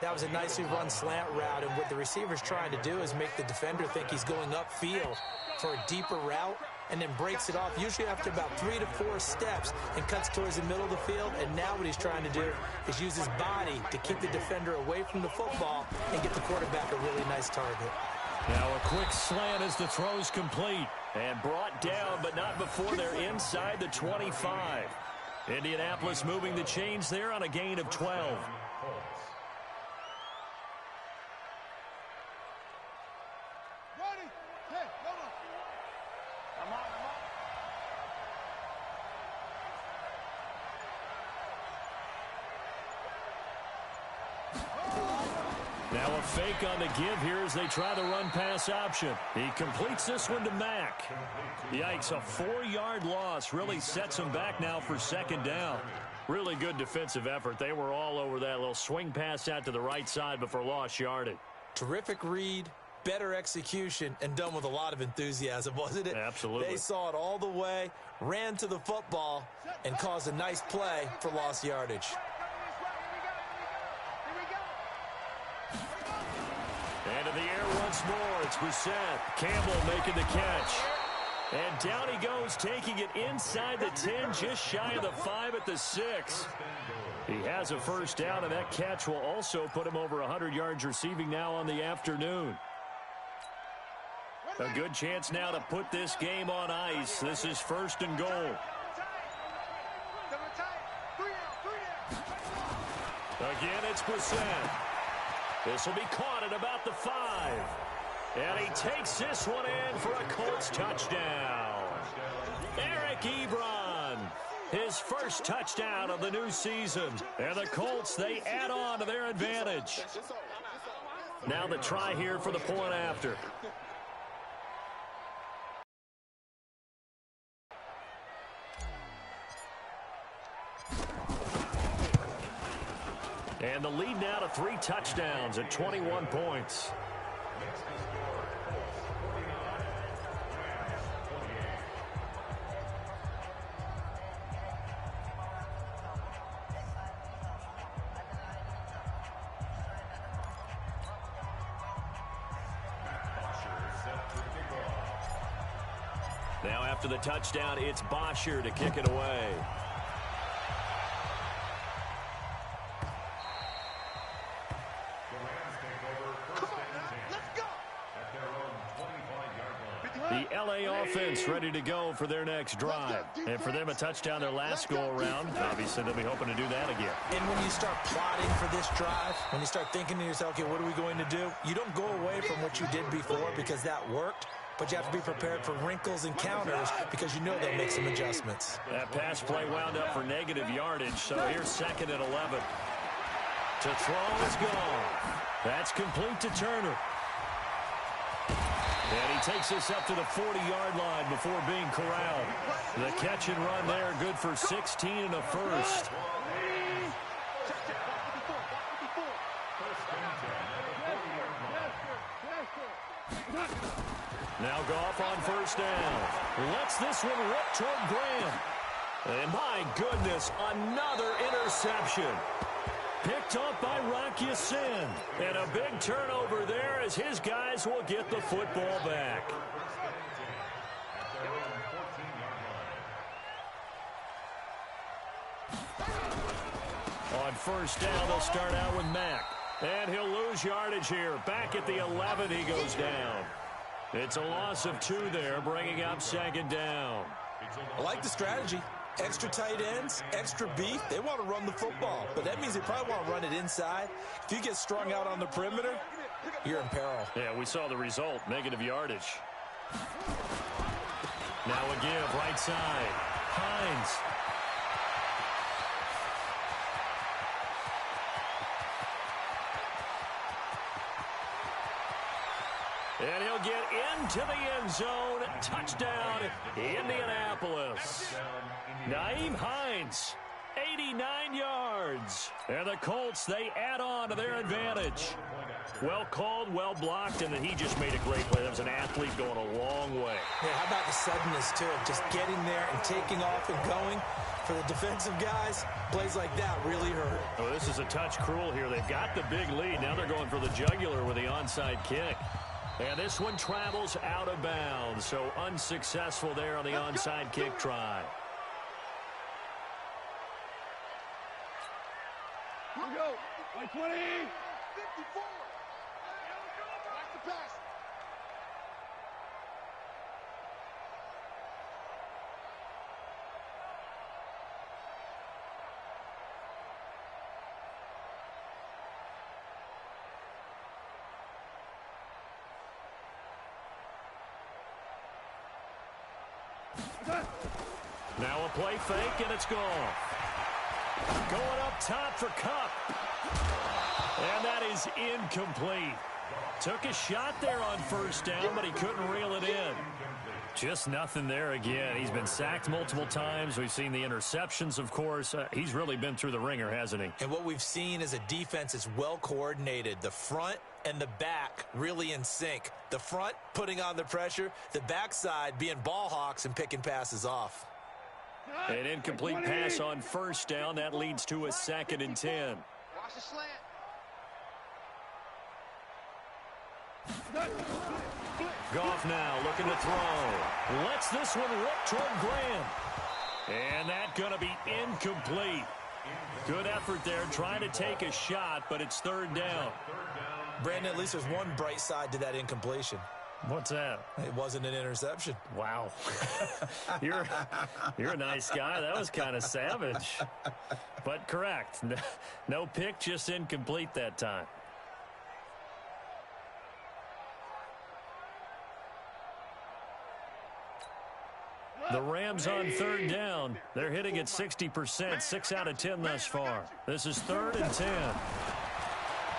That was a nicely run slant route, and what the receiver's trying to do is make the defender think he's going upfield for a deeper route, and then breaks it off, usually after about 3 to 4 steps, and cuts towards the middle of the field. And now what he's trying to do is use his body to keep the defender away from the football and get the quarterback a really nice target.
Now a quick slant as the throw's complete. And brought down, but not before they're inside the 25. Indianapolis moving the chains there on a gain of 12. Now a fake on the give here as they try the run-pass option. He completes this one to Mack. Yikes, a 4-yard loss really sets him back now for 2nd down. Really good defensive effort. They were all over that little swing pass out to the right side before lost yardage.
Terrific read, better execution, and done with a lot of enthusiasm, wasn't it?
Absolutely.
They saw it all the way, ran to the football, and caused a nice play for lost yardage.
And in the air once more, it's Brissett. Campbell making the catch. And down he goes, taking it inside the 10, just shy of the 5 at the 6. He has a first down, and that catch will also put him over 100 yards receiving now on the afternoon. A good chance now to put this game on ice. This is 1st and goal. Again, it's Brissett. This will be caught at about the 5. And he takes this one in for a Colts touchdown. Eric Ebron, his first touchdown of the new season. And the Colts, they add on to their advantage. Now the try here for the point after. And the lead now to 3 touchdowns at 21 points. Now after the touchdown, it's Bosher to kick it away. The LA offense ready to go for their next drive. And for them, a touchdown their last go-around. Obviously, they'll be hoping to do that again.
And when you start plotting for this drive, when you start thinking to yourself, okay, what are we going to do? You don't go away from what you did before because that worked. But you have to be prepared for wrinkles and counters because you know they'll make some adjustments.
That pass play wound up for negative yardage. So here's 2nd and 11. To throw is gone. That's complete to Turner. And he takes this up to the 40-yard line before being corralled. The catch and run there, good for 16 and a first. Now Goff on first down. Lets this one rip toward Graham. And my goodness, another interception. Picked up by Rocky Sin. And a big turnover there as his guys will get the football back. On first down, they'll start out with Mack. And he'll lose yardage here. Back at the 11, he goes down. It's a loss of 2 there, bringing up second down.
I like the strategy. Extra tight ends, extra beef. They want to run the football, but that means they probably want to run it inside. If you get strung out on the perimeter, you're in peril.
Yeah, we saw the result, negative yardage. Now a give, right side. Hines. And he'll get into the end zone. Touchdown, Indianapolis. Nyheim Hines, 89 yards. And the Colts, they add on to their advantage. Well called, well blocked, and then he just made a great play. That was an athlete going a long way.
Yeah, how about the suddenness, too? Just getting there and taking off and going. For the defensive guys, plays like that really hurt.
Oh, this is a touch cruel here. They've got the big lead. Now they're going for the jugular with the onside kick. And this one travels out of bounds, so unsuccessful there on the onside kick try.
Here we go. 120. 54. Back to pass.
Now a play fake, and it's gone. Going up top for Kupp. And that is incomplete. Took a shot there on first down, but he couldn't reel it in. Just nothing there again. He's been sacked multiple times. We've seen the interceptions, of course. He's really been through the ringer, hasn't he?
And what we've seen is a defense that's well coordinated. The front and the back really in sync. The front putting on the pressure. The backside being ball hawks and picking passes off.
An incomplete pass on first down. That leads to a 2nd and 10.
Watch the slant.
Goff now looking to throw. Lets this one rip toward Graham. And that's going to be incomplete. Good effort there trying to take a shot, but it's 3rd down.
Brandon, at least there's one bright side to that incompletion.
What's that?
It wasn't an interception.
Wow. You're a nice guy. That was kind of savage. But correct. No pick, just incomplete that time. The Rams on 3rd down. They're hitting at 60%, 6 out of 10 thus far. This is 3rd and 10.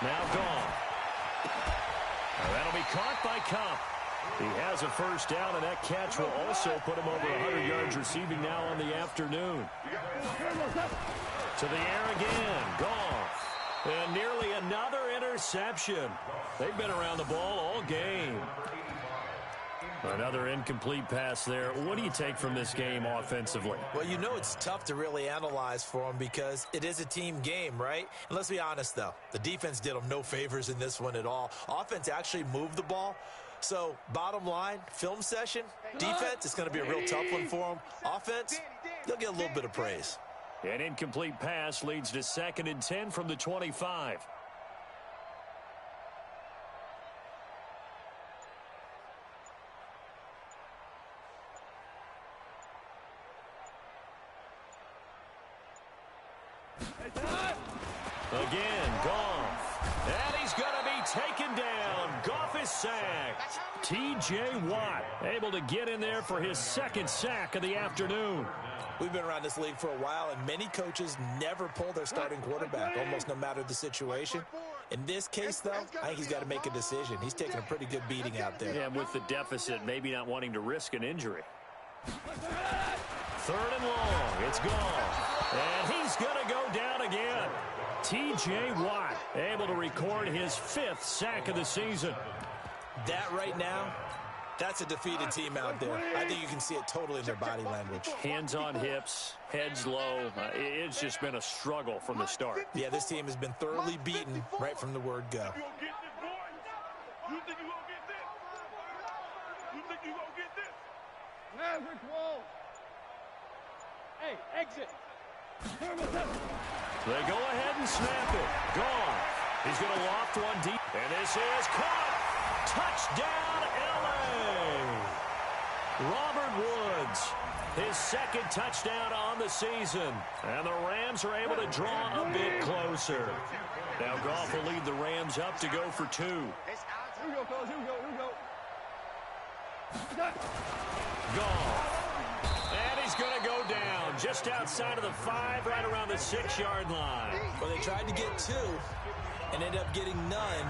Now gone. That'll be caught by Kupp. He has a first down, and that catch will also put him over 100 yards receiving now on the afternoon. To the air again. Goff. And nearly another interception. They've been around the ball all game. Another incomplete pass there. What do you take from this game offensively?
Well, you know it's tough to really analyze for them because it is a team game, right? And let's be honest, though. The defense did them no favors in this one at all. Offense actually moved the ball. So, bottom line, film session, defense, it's going to be a real tough one for them. Offense, they'll get a little bit of praise.
An incomplete pass leads to 2nd and 10 from the 25. Again, Goff. And he's going to be taken down. Goff is sacked. T.J. Watt able to get in there for his 2nd sack of the afternoon.
We've been around this league for a while, and many coaches never pull their starting quarterback, almost no matter the situation. In this case, though, I think he's got to make a decision. He's taking a pretty good beating out there.
Yeah, with the deficit, maybe not wanting to risk an injury. 3rd and long. It's gone. And he's going to go down again. T.J. Watt able to record his 5th sack of the season.
That right now, that's a defeated team out there. I think you can see it totally in their body language.
Hands on hips, heads low. It's just been a struggle from the start.
Yeah, this team has been thoroughly beaten right from the word go.
You think you gonna get this? You think you gonna get this? Maverick Wall. Hey, exit.
They go ahead and snap it. Gone. He's going to loft one deep. And this is caught. Touchdown, L.A. Robert Woods, his second touchdown on the season. And the Rams are able to draw a bit closer. Now Goff will lead the Rams up to go for 2.
Here we go, fellas. Here we go.
Goff. And he's going to go down just outside of the 5, right around the 6-yard line.
Well, they tried to get 2 and ended up getting none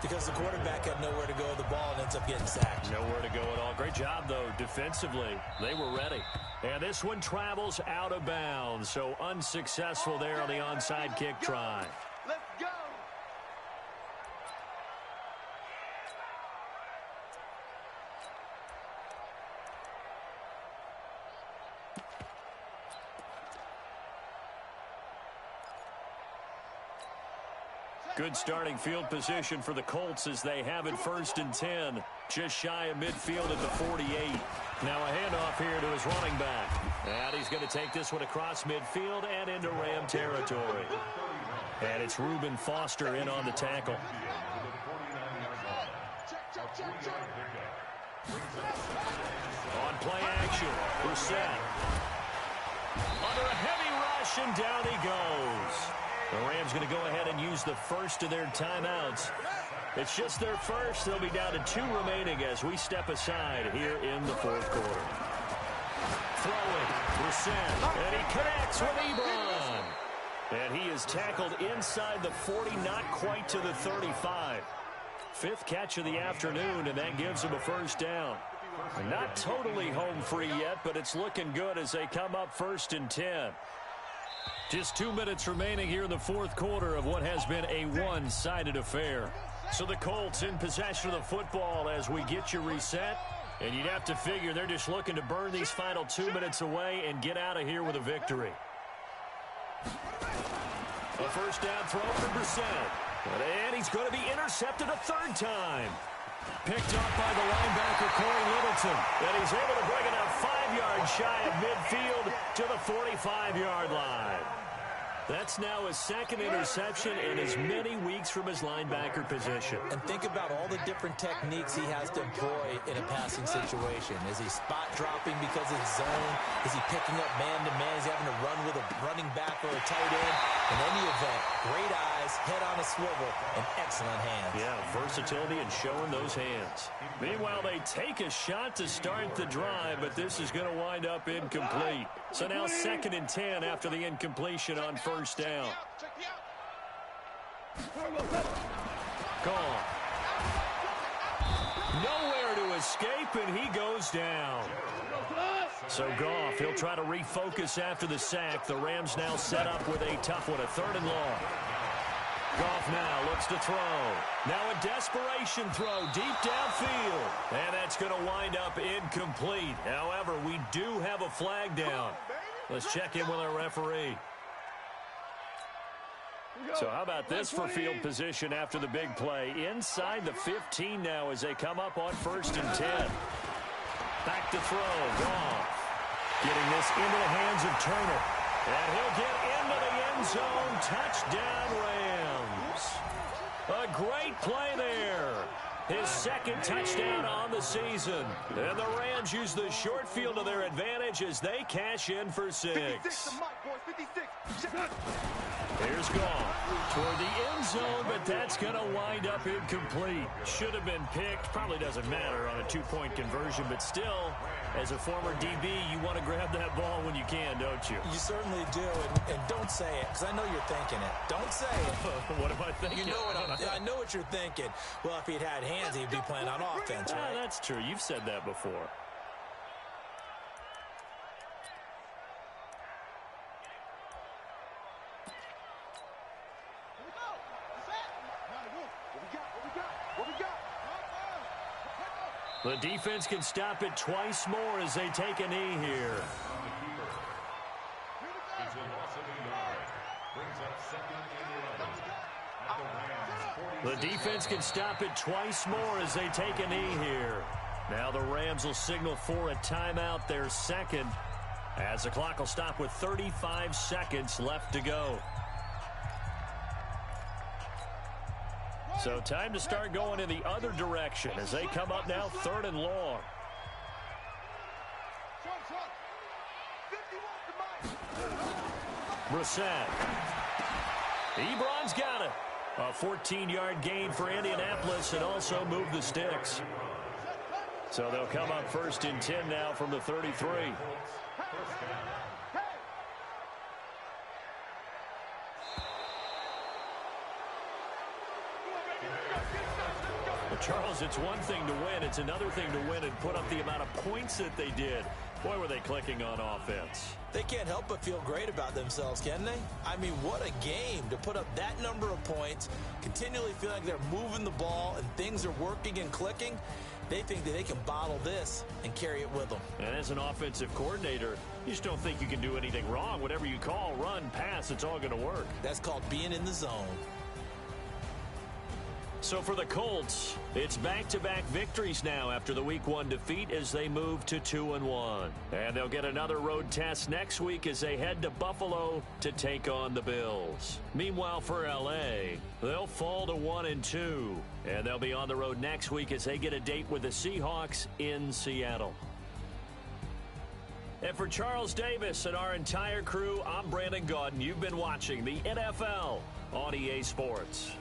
because the quarterback had nowhere to go with the ball and ends up getting sacked.
Nowhere to go at all. Great job, though, defensively. They were ready. And this one travels out of bounds, so unsuccessful there on the onside kick try.
Let's go.
Good starting field position for the Colts as they have it 1st and 10. Just shy of midfield at the 48. Now a handoff here to his running back. And he's going to take this one across midfield and into Ram territory. And it's Reuben Foster in on the tackle. On play action, Brissett. Under a heavy rush, and down he goes. The Rams going to go ahead and use the first of their timeouts. It's just their first. They'll be down to 2 remaining as we step aside here in the 4th quarter. Throwing, Brissett, and he connects with Ebron. And he is tackled inside the 40, not quite to the 35. 5th catch of the afternoon, and that gives him a first down. Not totally home free yet, but it's looking good as they come up 1st and 10. Just 2 minutes remaining here in the 4th quarter of what has been a one-sided affair. So the Colts in possession of the football as we get you reset. And you'd have to figure they're just looking to burn these final 2 minutes away and get out of here with a victory. A first down throw for Brissett. And he's going to be intercepted a 3rd time. Picked up by the linebacker, Corey Littleton. And he's able to bring it up 5 yards shy of midfield to the 45-yard line. That's now his 2nd interception in as many weeks from his linebacker position.
And think about all the different techniques he has to employ in a passing situation. Is he spot dropping because it's zone? Is he picking up man-to-man? Is he having to run with a running back or a tight end? In any event, great eyes, head on a swivel, and excellent hands.
Yeah, versatility and showing those hands. Meanwhile, they take a shot to start the drive, but this is going to wind up incomplete. So now 2nd and 10 after the incompletion on first down. Gone. Nowhere to escape, and he goes down. So Goff, he'll try to refocus after the sack. The Rams now set up with a tough one, a 3rd and long. Goff now looks to throw. Now a desperation throw deep downfield. And that's going to wind up incomplete. However, we do have a flag down. Let's check in with our referee. So how about this for field position after the big play? Inside the 15 now as they come up on 1st and 10. Back to throw. Goff getting this into the hands of Turner. And he'll get into the end zone. Touchdown, Rams. A great play there. His 2nd touchdown on the season. And the Rams use the short field to their advantage as they cash in for 6.
56 to Mike, boys. 56.
Here's Goff toward the end zone, but that's going to wind up incomplete. Should have been picked. Probably doesn't matter on a 2-point conversion, but still, as a former DB, you want to grab that ball when you can, don't you?
You certainly do, and don't say it, because I know you're thinking it. Don't say it.
What am I thinking?
You know what I know what you're thinking. Well, if he'd had hands, he'd be playing on offense, right?
That's true. You've said that before. The defense can stop it twice more as they take a knee here. The defense can stop it twice more as they take a knee here. Now the Rams will signal for a timeout, their 2nd. as the clock will stop with 35 seconds left to go. So time to start going in the other direction as they come up now 3rd and long. Brissett. Ebron's got it. A 14-yard gain for Indianapolis and also moved the sticks. So they'll come up 1st and 10 now from the 33. Well, Charles, it's one thing to win. It's another thing to win and put up the amount of points that they did. Boy, were they clicking on offense.
They can't help but feel great about themselves, can they? I mean, what a game to put up that number of points, continually feeling like they're moving the ball and things are working and clicking. They think that they can bottle this and carry it with them.
And as an offensive coordinator, you just don't think you can do anything wrong. Whatever you call, run, pass, it's all going to work.
That's called being in the zone.
So for the Colts, it's back-to-back victories now after the Week 1 defeat as they move to 2-1. And they'll get another road test next week as they head to Buffalo to take on the Bills. Meanwhile, for L.A., they'll fall to 1-2. And they'll be on the road next week as they get a date with the Seahawks in Seattle. And for Charles Davis and our entire crew, I'm Brandon Gaudin. You've been watching the NFL on EA Sports.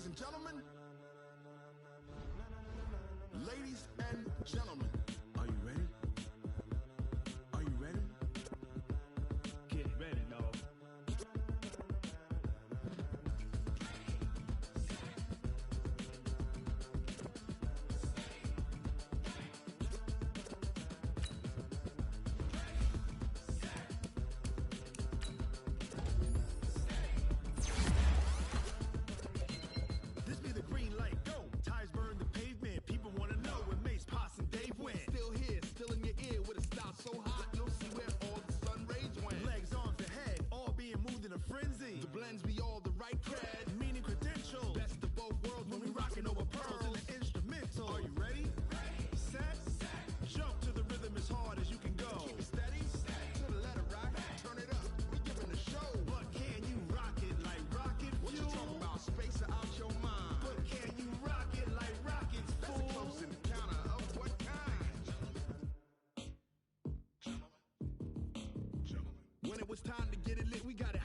and gentlemen. Ladies and gentlemen. Are you ready? Are you ready? Get ready, dog. This be the green light, go. Tires burn the pavement. People wanna know when Mace, Pops, and Dave went. Still here, still in your ear with a style so hot, you'll see where all the sun rays went. Legs, arms, and head, all being moved in a frenzy. The blends be all the right cred, meaning credentials. Best of both worlds when we rockin' over pearls in the instrumental. Are you ready? Ready. Set. Jump to the rhythm as hard as you can go. Keep it steady. To the letter rock. Turn it up. We giving a show. But can you rock it like rocket fuel? What you talking about? Space out your mind. But can you rock it like rockets, fool? That's a close encounter of what kind? Gentlemen. When it was time to get it lit, we got it